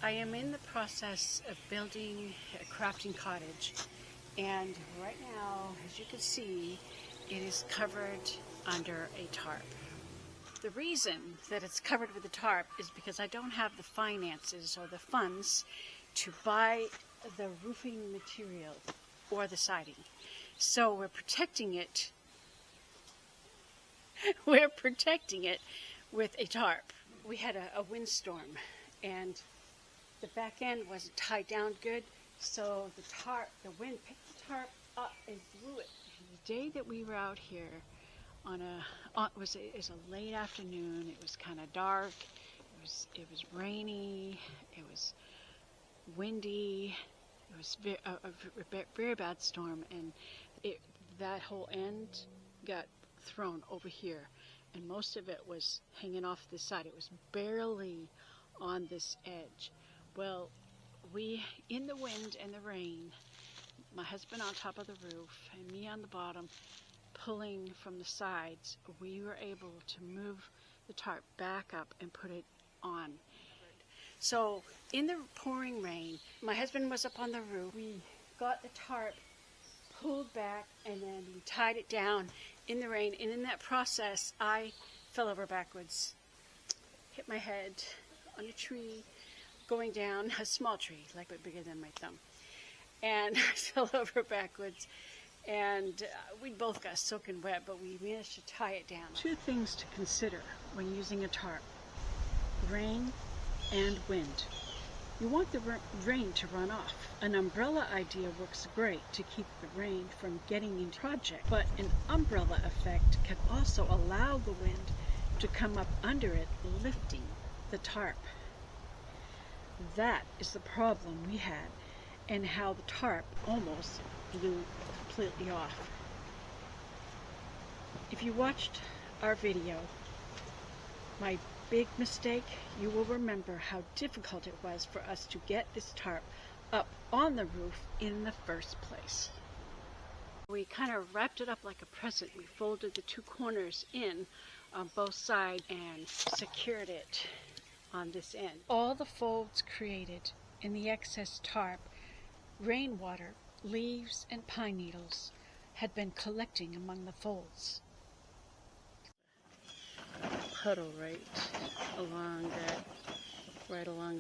I am in the process of building a crafting cottage, and right now, as you can see, it is covered under a tarp. The reason that it's covered with a tarp is because I don't have the finances or the funds to buy the roofing material or the siding. So we're protecting it. We're protecting it with a tarp. We had a windstorm, and the back end wasn't tied down good, so the wind picked the tarp up and blew it. The day that we were out here it was a late afternoon. It was kind of dark. It was rainy. It was windy. It was a very bad storm, and that whole end got thrown over here, and most of it was hanging off this side. It was barely on this edge. Well, in the wind and the rain, my husband on top of the roof and me on the bottom, pulling from the sides, we were able to move the tarp back up and put it on. So in the pouring rain, my husband was up on the roof. We got the tarp pulled back, and then we tied it down in the rain. And in that process, I fell over backwards, hit my head on a tree, going down, a small tree, like a bit bigger than my thumb. And I fell over backwards, and we both got soaking wet, but we managed to tie it down. Two things to consider when using a tarp: rain and wind. You want the rain to run off. An umbrella idea works great to keep the rain from getting into the project, but an umbrella effect can also allow the wind to come up under it, lifting the tarp. That is the problem we had, and how the tarp almost blew completely off. If you watched our video, my big mistake, you will remember how difficult it was for us to get this tarp up on the roof in the first place. We kind of wrapped it up like a present. We folded the two corners in on both sides and secured it on this end. All the folds created in the excess tarp, rainwater, leaves, and pine needles had been collecting among the folds. Puddle right along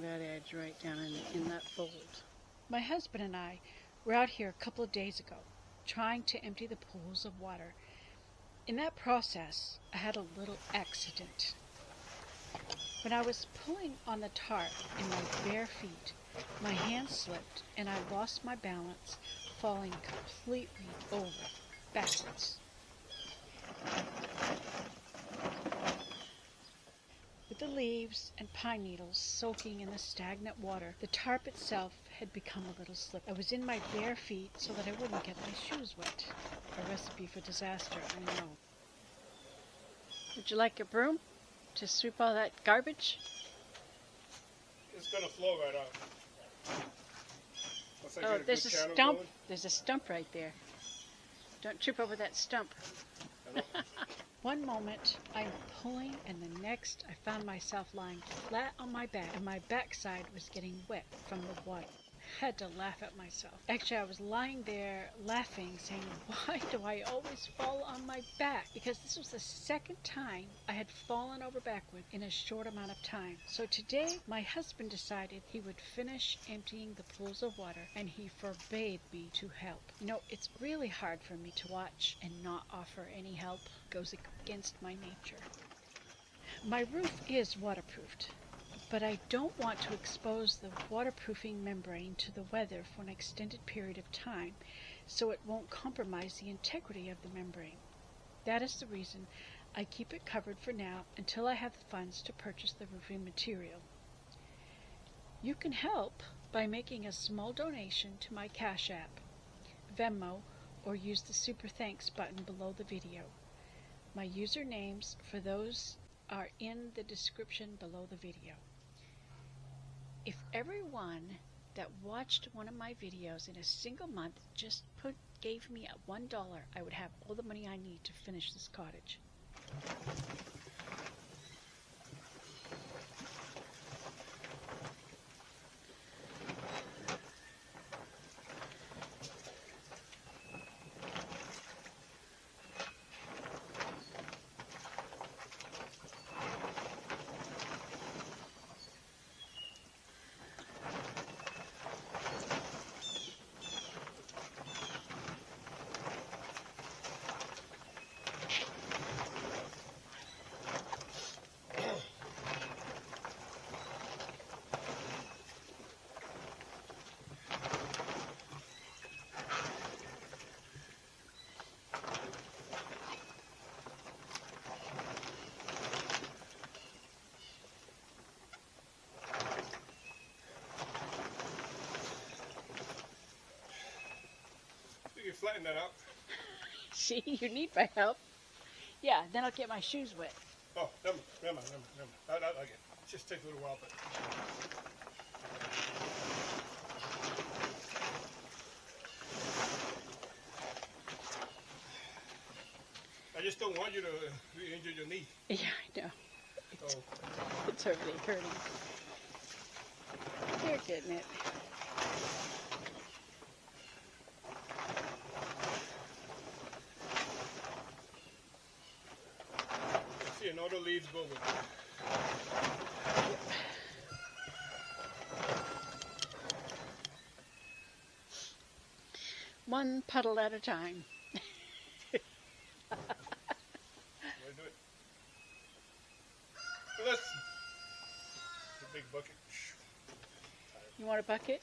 that edge, right down in that fold. My husband and I were out here a couple of days ago trying to empty the pools of water. In that process, I had a little accident. When I was pulling on the tarp in my bare feet, my hand slipped and I lost my balance, falling completely over backwards. With the leaves and pine needles soaking in the stagnant water, the tarp itself had become a little slippery. I was in my bare feet so that I wouldn't get my shoes wet. A recipe for disaster, I know. Would you like a broom to sweep all that garbage? It's going to flow right out. Oh, there's a stump. There's a stump right there. Don't trip over that stump. One moment I'm pulling, and the next I found myself lying flat on my back, and my backside was getting wet from the water. I had to laugh at myself. Actually, I was lying there laughing, saying, why do I always fall on my back? Because this was the second time I had fallen over backward in a short amount of time. So today, my husband decided he would finish emptying the pools of water, and he forbade me to help. You know, it's really hard for me to watch and not offer any help. It goes against my nature. My roof is waterproofed, but I don't want to expose the waterproofing membrane to the weather for an extended period of time, so it won't compromise the integrity of the membrane. That is the reason I keep it covered for now until I have the funds to purchase the roofing material. You can help by making a small donation to my Cash App, Venmo, or use the Super Thanks button below the video. My usernames for those are in the description below the video. If everyone that watched one of my videos in a single month just gave me $1, I would have all the money I need to finish this cottage. flatten that out. See, you need my help. Yeah, then I'll get my shoes wet. Oh, never mind. I get it. It just takes a little while, but. I just don't want you to injure your knee. Yeah, I know. So. It's already hurting. You're getting it. See, and all the leaves go with it. One puddle at a time. Do it. So that's the big bucket. You want a bucket?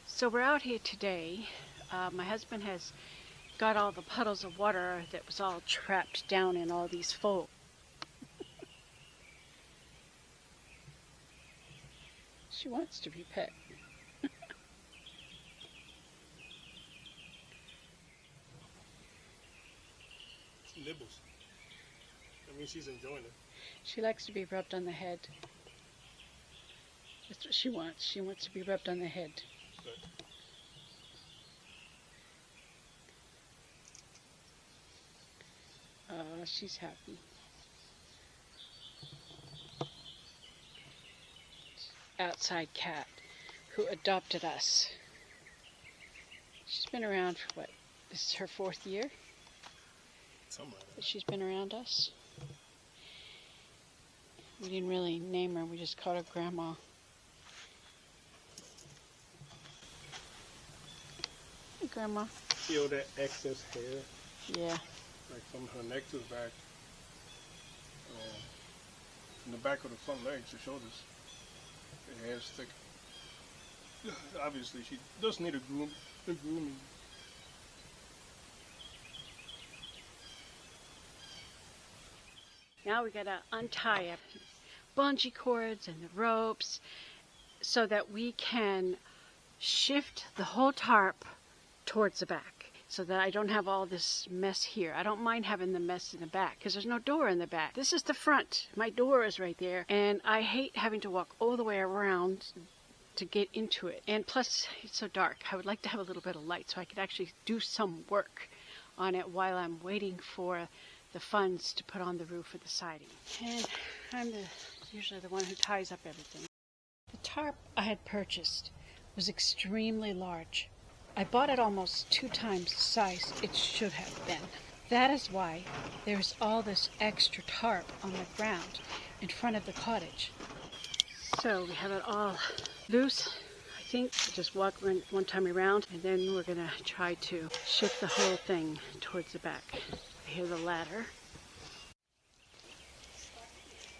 So we're out here today. My husband has got all the puddles of water that was all trapped down in all these folds. She wants to be pet. She nibbles. I mean, she's enjoying it. She likes to be rubbed on the head. That's what she wants. She wants to be rubbed on the head. But She's happy. Outside cat who adopted us. She's been around for what? This is her 4th year somewhere. that she's been around us. We didn't really name her, we just called her Grandma. Hey, Grandma. See all that excess hair? Yeah. Like from her neck to the back. In the back of the front legs, the shoulders. The hair's thick. Obviously, she does need a grooming. Now we gotta untie up bungee cords and the ropes so that we can shift the whole tarp towards the back so that I don't have all this mess here. I don't mind having the mess in the back because there's no door in the back. This is the front. My door is right there, and I hate having to walk all the way around to get into it. And plus, it's so dark. I would like to have a little bit of light so I could actually do some work on it while I'm waiting for the funds to put on the roof or the siding. And I'm usually the one who ties up everything. The tarp I had purchased was extremely large. I bought it almost 2 times the size it should have been. That is why there's all this extra tarp on the ground in front of the cottage. So we have it all loose. I think just walk one time around, and then we're gonna try to shift the whole thing towards the back. I hear the ladder.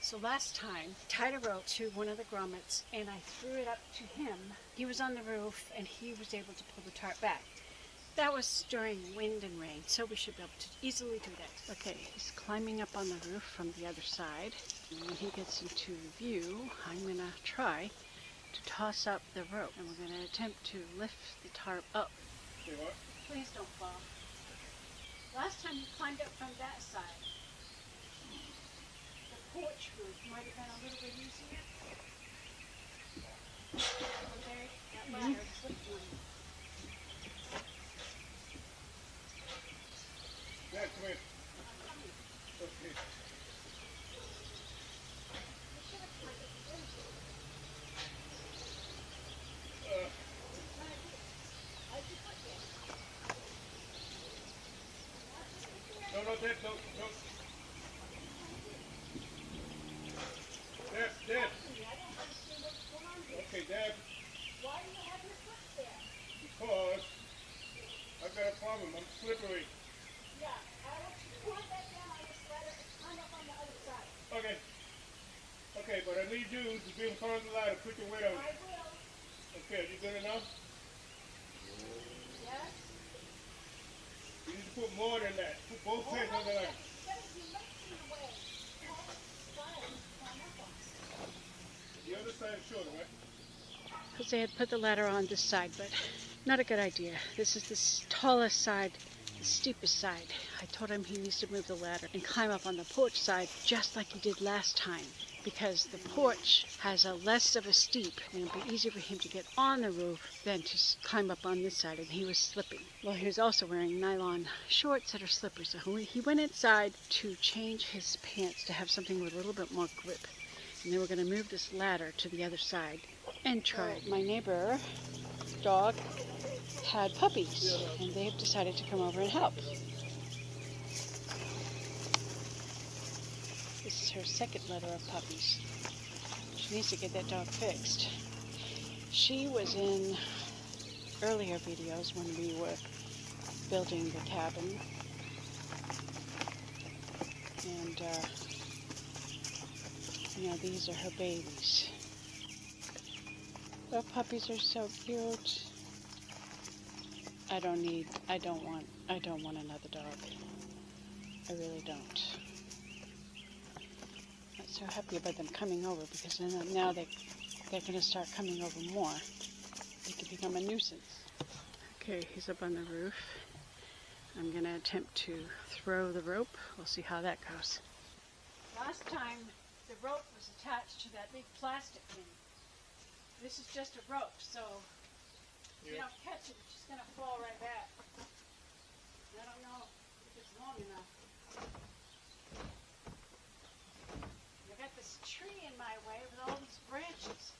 So last time, I tied a rope to one of the grommets and I threw it up to him. He was on the roof and he was able to pull the tarp back. That was during wind and rain, so we should be able to easily do that. Okay, he's climbing up on the roof from the other side. And when he gets into view, I'm gonna try to toss up the rope. And we're gonna attempt to lift the tarp up. Say what? Please don't fall. Last time he climbed up from that side. The porch roof might have been a little bit easier. Okay, that ladder slipped on me. Dad, come here. Okay. No, Dad, no. Dad. slippery. Yeah, I want you to climb back down on this ladder and climb up on the other side. Okay. Okay, but I need you to be in front of the ladder. Put your weight on I it. will. Okay, you good enough? Yes. You need to put more than that. Put both hands on the ladder. The other side is shorter, right? Jose had put the ladder on this side, but not a good idea. This is the tallest side, the steepest side. I told him he needs to move the ladder and climb up on the porch side just like he did last time, because the porch has a less of a steep and it'll be easier for him to get on the roof than to climb up on this side, and he was slipping. Well, he was also wearing nylon shorts that are slippery, so he went inside to change his pants to have something with a little bit more grip. And then we're going to move this ladder to the other side and try it. My neighbor dog had puppies, and they've decided to come over and help. This is her second litter of puppies. She needs to get that dog fixed. She was in earlier videos when we were building the cabin, and you know, these are her babies. The puppies are so cute. I don't want another dog. I really don't. Not so happy about them coming over, because now they're going to start coming over more. They could become a nuisance. Okay, he's up on the roof. I'm going to attempt to throw the rope. We'll see how that goes. Last time, the rope was attached to that big plastic thing. This is just a rope, so if you don't catch it, it's just going to fall right back. I don't know if it's long enough. I got this tree in my way with all these branches.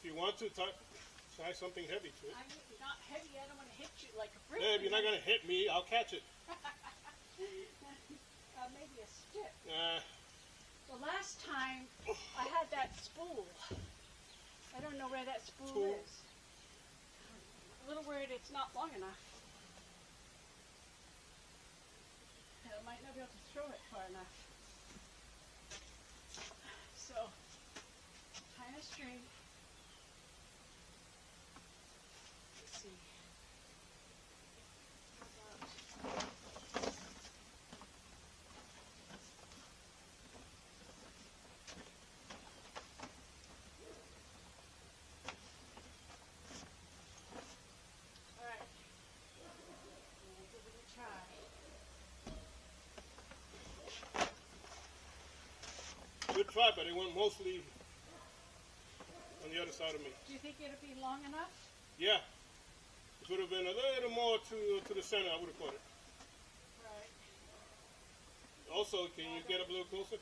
If you want to, tie something heavy to it. I'm not heavy. I don't want to hit you like a brick. Yeah, if you're not going to hit me, I'll catch it. Maybe a stick. The last time I had that spool. I don't know where that spool is. A little worried it's not long enough. I might not be able to throw it far enough. So, tying a string. Let's see. Good try, but it went mostly on the other side of me. Do you think it'll be long enough? Yeah. It would have been a little more to the center, I would have put it. Right. Also, can you get up a little closer?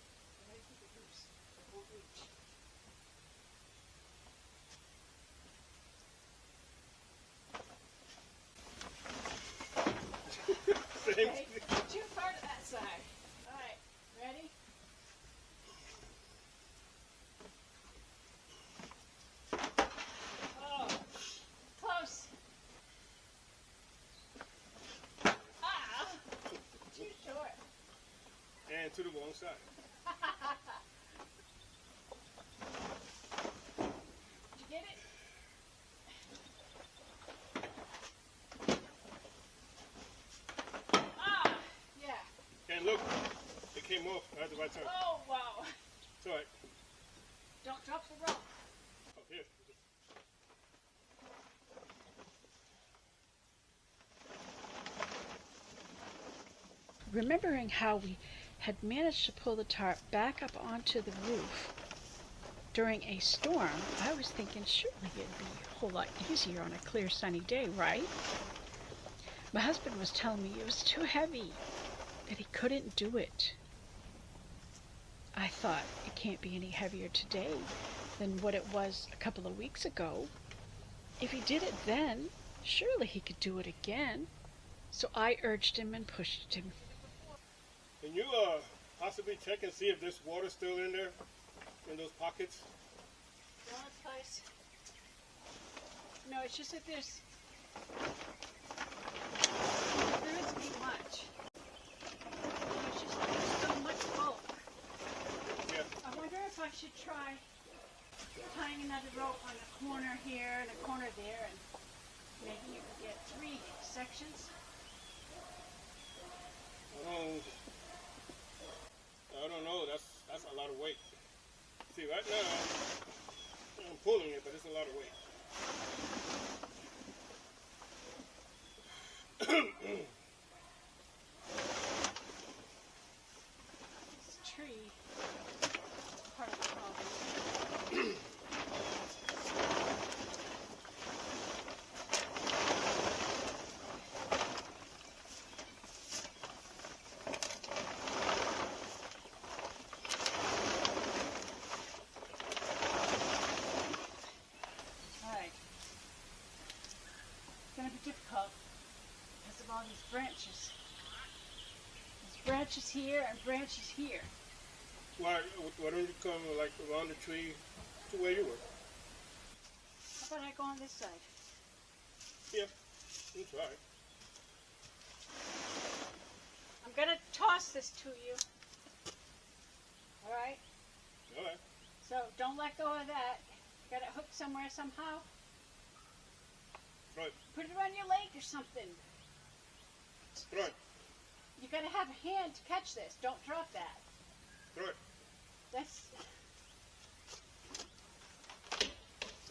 Okay, too far to that side. All right, ready? Oh, close. Ah, too short. And to the wrong side. Did you get it? Ah, yeah. And look, it came off at the right time. Oh, wow. It's all right. Don't drop the rope. Oh, here. Remembering how we had managed to pull the tarp back up onto the roof during a storm, I was thinking surely it'd be a whole lot easier on a clear sunny day, right? My husband was telling me it was too heavy. but he couldn't do it. I thought, it can't be any heavier today than what it was a couple of weeks ago. If he did it then, surely he could do it again. So I urged him and pushed him. Can you possibly check and see if there's water still in there, in those pockets? The only place. No, it's just that there isn't much. It's just there's so much bulk. Yeah. I wonder if I should try tying another rope on a corner here and a corner there, and maybe you could get 3 sections. I don't know. That's a lot of weight. See, right now I'm pulling it, but it's a lot of weight. This tree is part of the problem. Alright. It's going to be difficult because of all these branches. There's branches here and branches here. Why don't you come like around the tree to where you were? How about I go on this side? Yeah, you try. I'm going to toss this to you. Alright? All right. So don't let go of that. Got it hooked somewhere somehow. Right. Put it around your leg or something. Right. You got to have a hand to catch this. Don't drop that. Right. That's...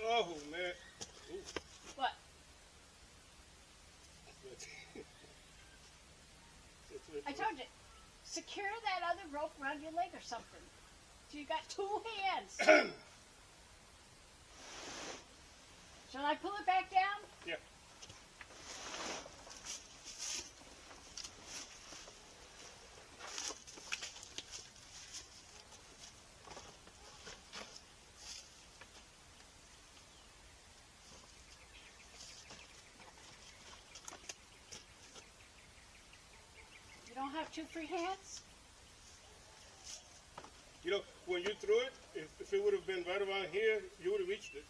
Oh man. Ooh. What? I told you. Secure that other rope around your leg or something. So you got 2 hands. Shall I pull it back down? Yeah. You don't have 2 free hands? You know, when you threw it, if it would have been right around here, you would have reached it.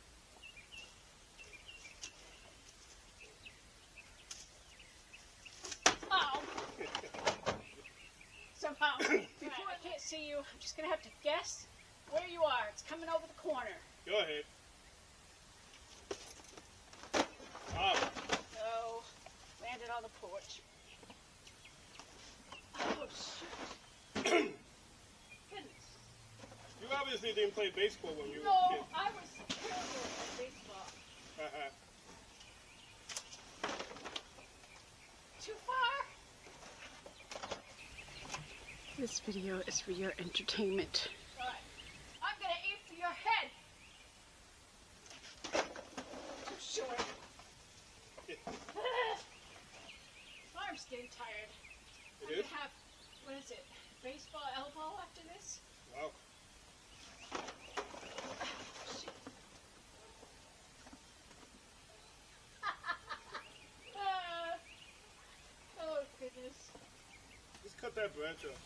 Oh. Somehow. Before I can't see you, I'm just going to have to guess where you are. It's coming over the corner. Go ahead. Ah, Oh, landed on the porch. Oh, shoot. Goodness. you obviously didn't play baseball when you were a No, kid. I was terrible at baseball. Too far? This video is for your entertainment. Right. I'm going to aim for your head. Too short. Arm's getting tired. It I'm is? gonna have, what is it, baseball elbow after this? Wow. Shoot. Oh, goodness. Just cut that branch off.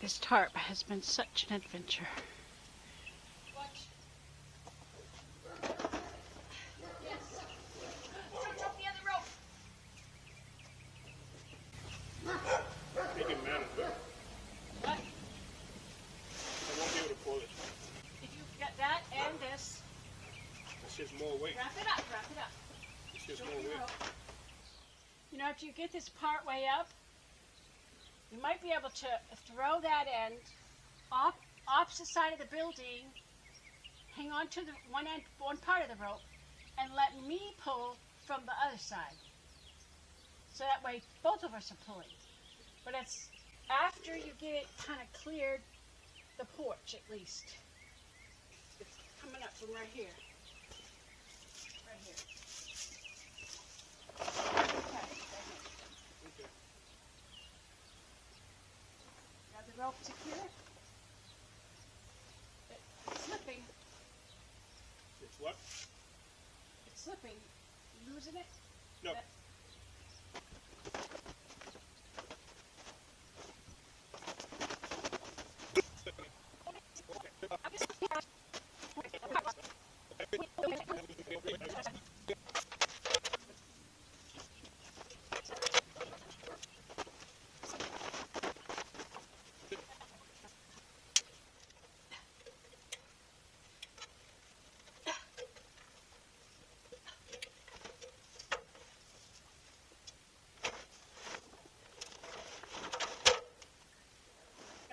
This tarp has been such an adventure. Watch. Yes. Don't drop the other rope. Make it manageable. What? I won't be able to pull it. If you get that and this, It's just more weight. wrap it up, wrap it up. It's just Show more me the weight. rope. You know, after you get this part way up, you might be able to throw that end off opposite side of the building, hang on to the one part of the rope, and let me pull from the other side. So that way both of us are pulling. But it's after you get it kind of cleared the porch at least. It's coming up from right here. Right here. Okay, right here. Okay. rope secure? It's slipping. It's what? It's slipping. Losing it? No.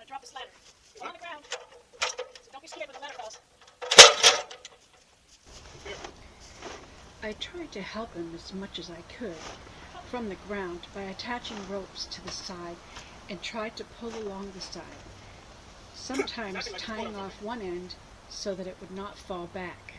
Drop this ladder. It's on the ground. So don't be scared when the ladder falls. I tried to help him as much as I could from the ground by attaching ropes to the side and tried to pull along the side, sometimes tying off one end so that it would not fall back.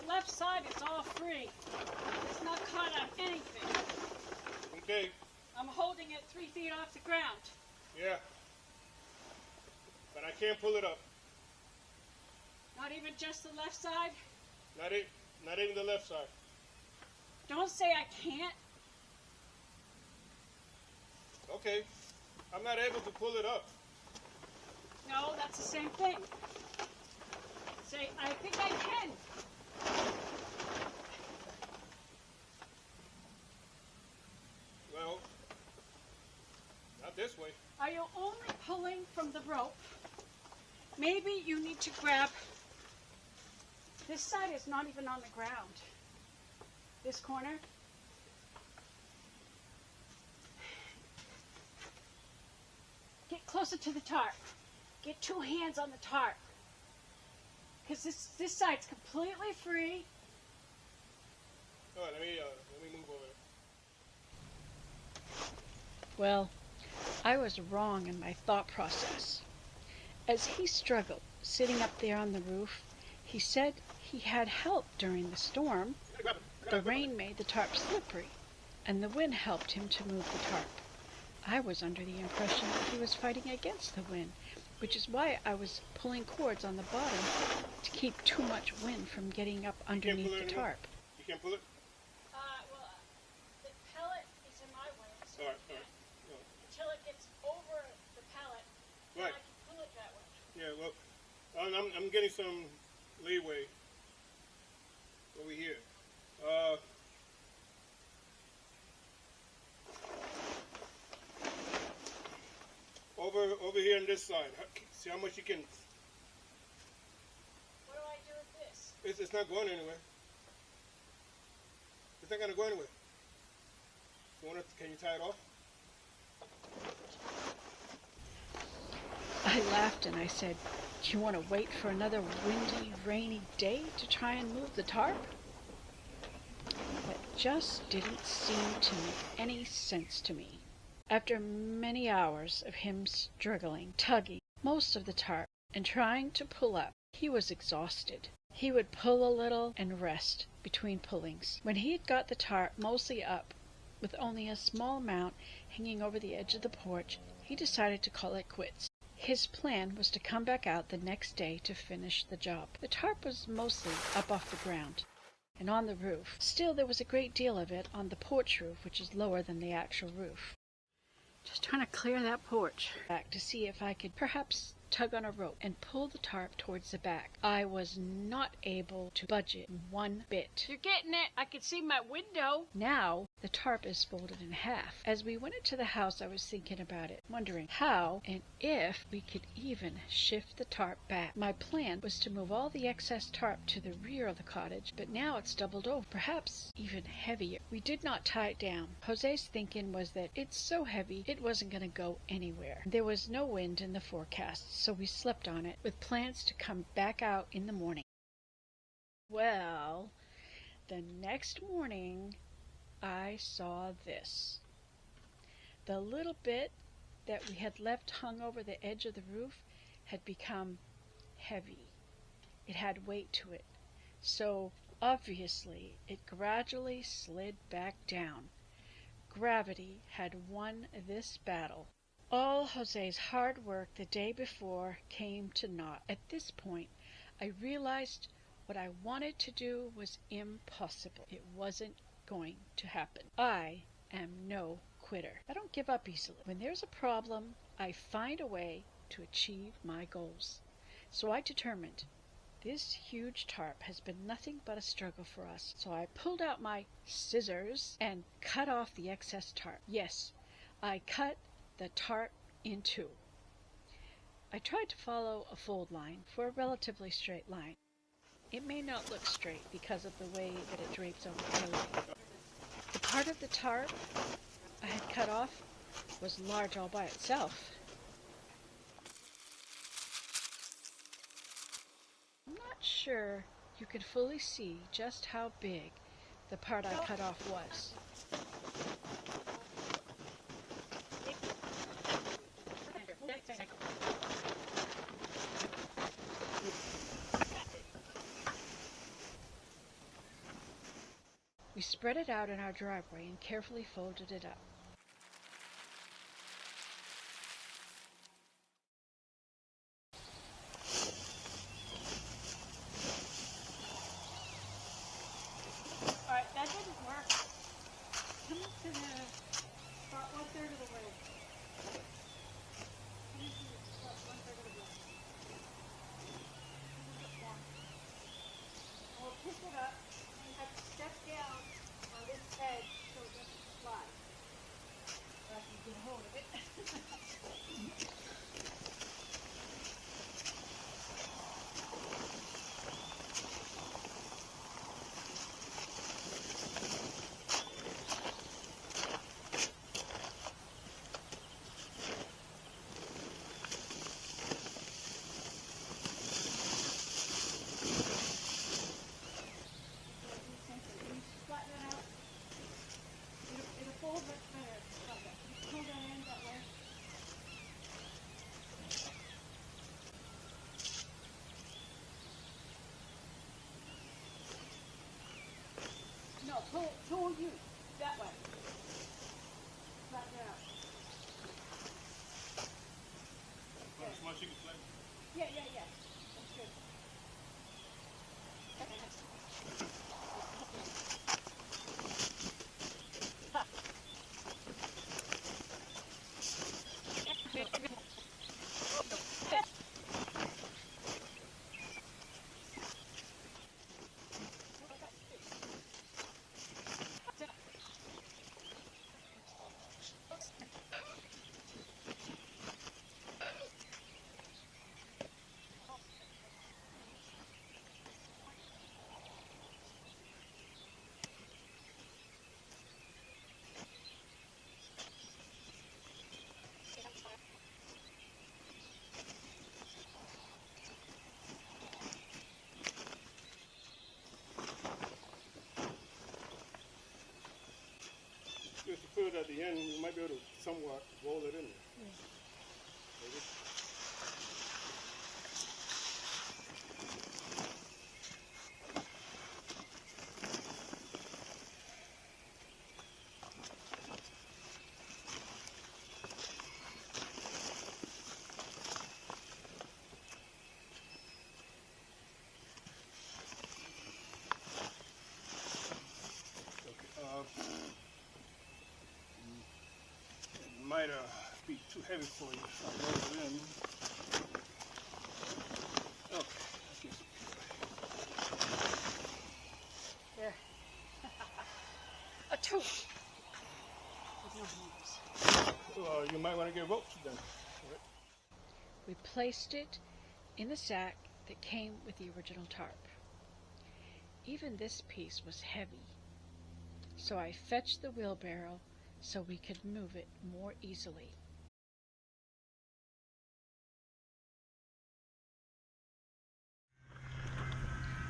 Left side is all free. It's not caught on anything. Okay. I'm holding it 3 feet off the ground. Yeah. But I can't pull it up. Not even just the left side? Not even the left side. Don't say I can't. Okay. I'm not able to pull it up. No, that's the same thing. Say, I think I can. Well, not this way. Are you only pulling from the rope? Maybe you need to grab. This side is not even on the ground. This corner. Get closer to the tarp. Get 2 hands on the tarp. Because this side's completely free. All right, let me move over. Well, I was wrong in my thought process. As he struggled, sitting up there on the roof, he said he had help during the storm. The rain made the tarp slippery, and the wind helped him to move the tarp. I was under the impression that he was fighting against the wind, which is why I was pulling cords on the bottom to keep too much wind from getting up underneath the tarp. You can't pull it? Well, the pellet is in my way, so All right, I can't. all right. Until it gets over the pellet, then Right. I can pull it that way. Yeah, well, I'm getting some leeway over here. Over here on this side. See how much you can. What do I do with this? It's not going anywhere. It's not gonna go anywhere. Can you tie it off? I laughed and I said, do you want to wait for another windy, rainy day to try and move the tarp? That just didn't seem to make any sense to me. After many hours of him struggling, tugging most of the tarp, and trying to pull up, he was exhausted. He would pull a little and rest between pullings. When he had got the tarp mostly up, with only a small amount hanging over the edge of the porch, he decided to call it quits. His plan was to come back out the next day to finish the job. The tarp was mostly up off the ground and on the roof. Still, there was a great deal of it on the porch roof, which is lower than the actual roof. Just trying to clear that porch back to see if I could perhaps tug on a rope and pull the tarp towards the back. I was not able to budge it one bit. You're getting it. I can see my window. Now the tarp is folded in half. As we went into the house, I was thinking about it, wondering how and if we could even shift the tarp back. My plan was to move all the excess tarp to the rear of the cottage, but now it's doubled over, perhaps even heavier. We did not tie it down. Jose's thinking was that it's so heavy it wasn't going to go anywhere. There was no wind in the forecast, so we slept on it with plans to come back out in the morning. Well, the next morning I saw this. The little bit that we had left hung over the edge of the roof had become heavy. It had weight to it. So obviously it gradually slid back down. Gravity had won this battle. All Jose's hard work the day before came to naught. At this point, I realized what I wanted to do was impossible. It wasn't going to happen. I am no quitter. I don't give up easily. When there's a problem, I find a way to achieve my goals. So I determined this huge tarp has been nothing but a struggle for us. So I pulled out my scissors and cut off the excess tarp. Yes, I cut the tarp in two. I tried to follow a fold line for a relatively straight line. It may not look straight because of the way that it drapes over the building. The part of the tarp I had cut off was large all by itself. I'm not sure you can fully see just how big the part I cut off was. We spread it out in our driveway and carefully folded it up. Alright, that didn't work. I'm just gonna start 1/3 of the way. Start 1/3 of the way. We'll pick it up and have to step down on this edge so it doesn't slide. So I can get a hold of it. Flatten it out. It'll fold much better. Okay. Pull that in that way. No, pull you that way. Flatten it out. As much you can flatten. Yeah. That's good. If you put it at the end, you might be able to somewhat roll it in there. Maybe. It might be too heavy for you. So I'll roll it in. Okay. Let's get some. There. A two. With no handles. You might want to get ropes then. Right? We placed it in the sack that came with the original tarp. Even this piece was heavy, so I fetched the wheelbarrow so we could move it more easily.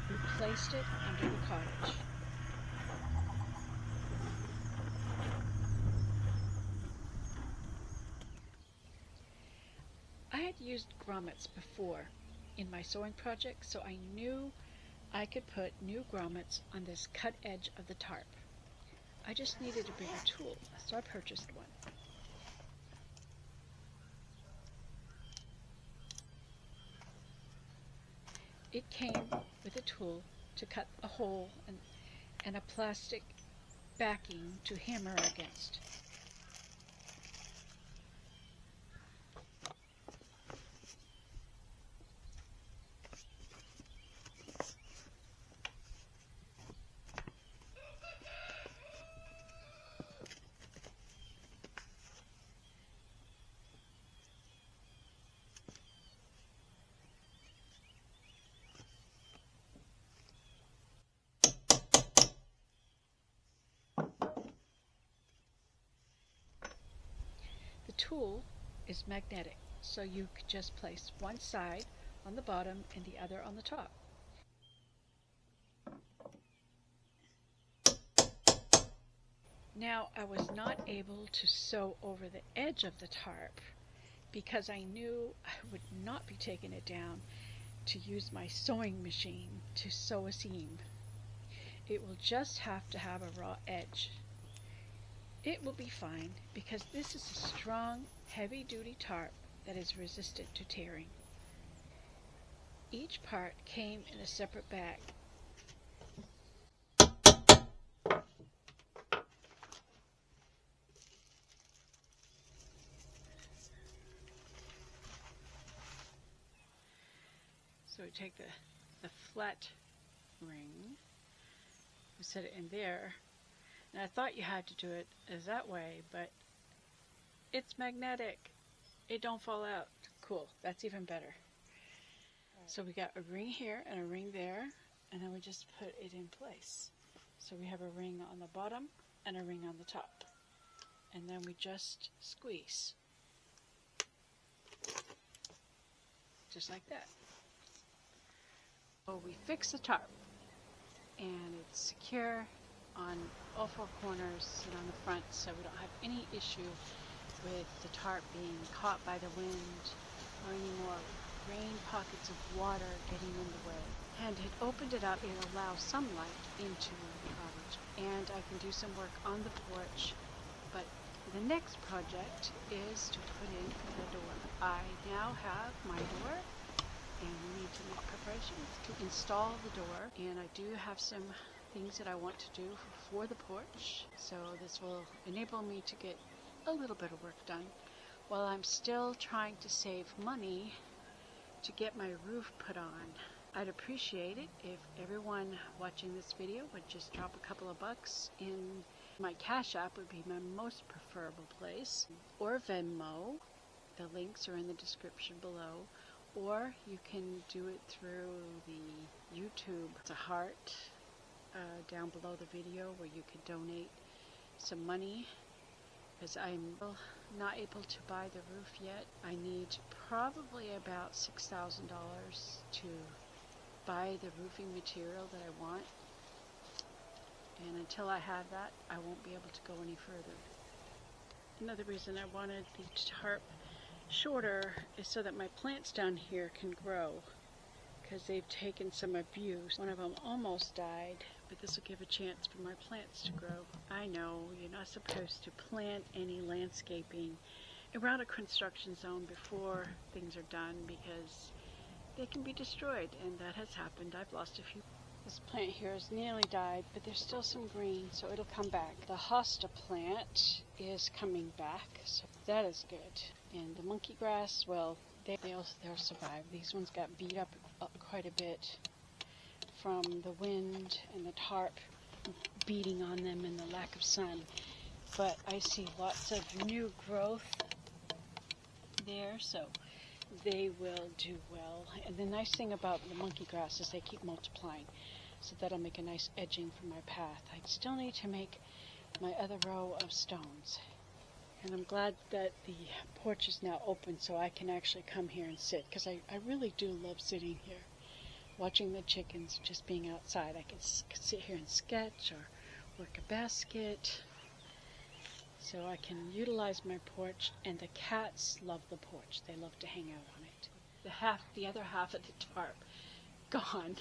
We placed it under the cottage. I had used grommets before in my sewing project, so I knew I could put new grommets on this cut edge of the tarp. I just needed a bigger tool, so I purchased one. It came with a tool to cut a hole and a plastic backing to hammer against. The tool is magnetic, so you could just place one side on the bottom and the other on the top. Now, I was not able to sew over the edge of the tarp because I knew I would not be taking it down to use my sewing machine to sew a seam. It will just have to have a raw edge. It will be fine because this is a strong, heavy-duty tarp that is resistant to tearing. Each part came in a separate bag. So we take the flat ring, we set it in there, and I thought you had to do it as that way, but it's magnetic. It don't fall out. Cool, that's even better. So we got a ring here and a ring there, and then we just put it in place. So we have a ring on the bottom and a ring on the top. And then we just squeeze. Just like that. So we fix the tarp, and it's secure on all four corners and on the front, so we don't have any issue with the tarp being caught by the wind or any more rain pockets of water getting in the way. And it opened it up, it allows sunlight into the cottage, and I can do some work on the porch. But the next project is to put in the door. I now have my door, and we need to make preparations to install the door, and I do have some things that I want to do for the porch, so this will enable me to get a little bit of work done while I'm still trying to save money to get my roof put on. I'd appreciate it if everyone watching this video would just drop a couple of bucks in. My Cash App would be my most preferable place, or Venmo. The links are in the description below. Or you can do it through the YouTube. It's a heart down below the video where you can donate some money, because I'm not able to buy the roof yet. I need probably about $6,000 to buy the roofing material that I want, and until I have that, I won't be able to go any further. Another reason I wanted the tarp shorter is so that my plants down here can grow, because they've taken some abuse. One of them almost died, but this will give a chance for my plants to grow. I know you're not supposed to plant any landscaping around a construction zone before things are done, because they can be destroyed, and that has happened. I've lost a few. This plant here has nearly died, but there's still some green, so it'll come back. The hosta plant is coming back, so that is good. And the monkey grass, well, they'll survive. These ones got beat up quite a bit from the wind and the tarp beating on them and the lack of sun. But I see lots of new growth there, so they will do well. And the nice thing about the monkey grass is they keep multiplying, so that'll make a nice edging for my path. I still need to make my other row of stones. And I'm glad that the porch is now open so I can actually come here and sit, because I really do love sitting here. watching the chickens, just being outside. I could sit here and sketch or work a basket. So I can utilize my porch, and the cats love the porch. They love to hang out on it. The other half of the tarp, gone.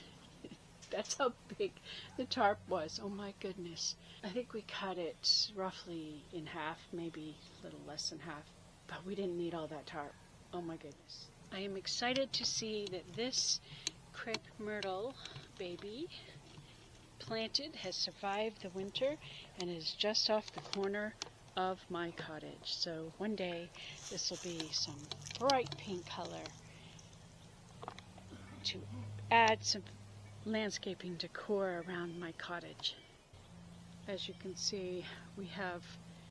That's how big the tarp was. Oh my goodness. I think we cut it roughly in half, maybe a little less than half. But we didn't need all that tarp. Oh my goodness. I am excited to see that this crepe myrtle baby planted has survived the winter and is just off the corner of my cottage. So one day this will be some bright pink color to add some landscaping decor around my cottage. As you can see, we have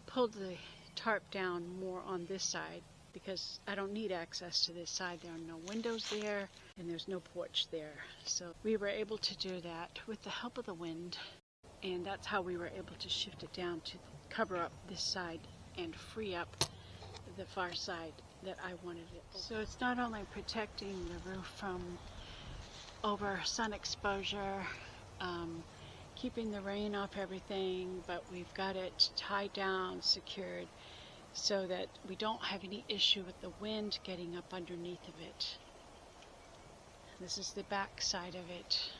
pulled the tarp down more on this side because I don't need access to this side. There are no windows there and there's no porch there. So we were able to do that with the help of the wind, and that's how we were able to shift it down to cover up this side and free up the far side that I wanted it. So it's not only protecting the roof from over sun exposure, keeping the rain off everything, but we've got it tied down, secured, so that we don't have any issue with the wind getting up underneath of it. This is the back side of it.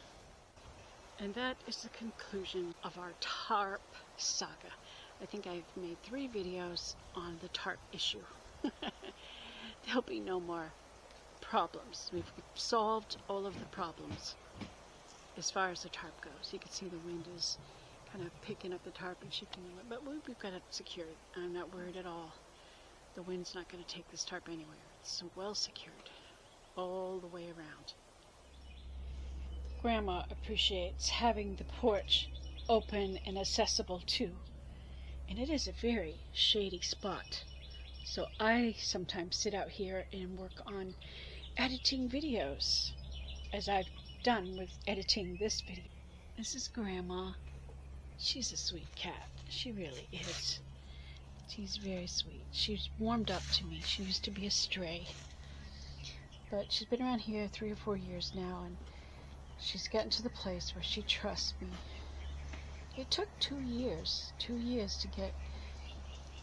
And that is the conclusion of our tarp saga. I think I've made 3 videos on the tarp issue. There'll be no more problems. We've solved all of the problems as far as the tarp goes. You can see the wind is kind of picking up the tarp and shifting it, but we've got it secured. I'm not worried at all. The wind's not going to take this tarp anywhere. It's well secured all the way around. Grandma appreciates having the porch open and accessible too, and it is a very shady spot. So I sometimes sit out here and work on editing videos, as I've done with editing this video. This is Grandma. She's a sweet cat. She really is. She's very sweet. She's warmed up to me. She used to be a stray, but she's been around here 3 or 4 years now, and she's gotten to the place where she trusts me. It took 2 years to get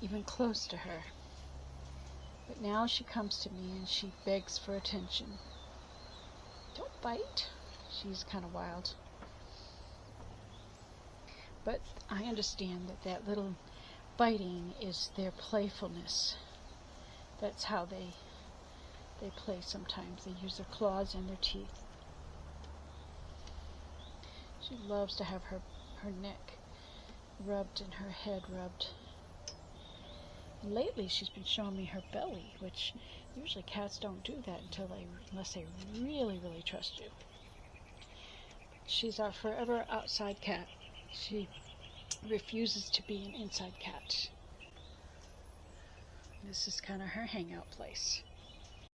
even close to her. But now she comes to me and she begs for attention. Don't bite. She's kind of wild. But I understand that little biting is their playfulness. That's how they play sometimes. They use their claws and their teeth. She loves to have her neck rubbed and her head rubbed. Lately she's been showing me her belly, which usually cats don't do that unless they really, really trust you. She's our forever outside cat. She refuses to be an inside cat. This is kind of her hangout place.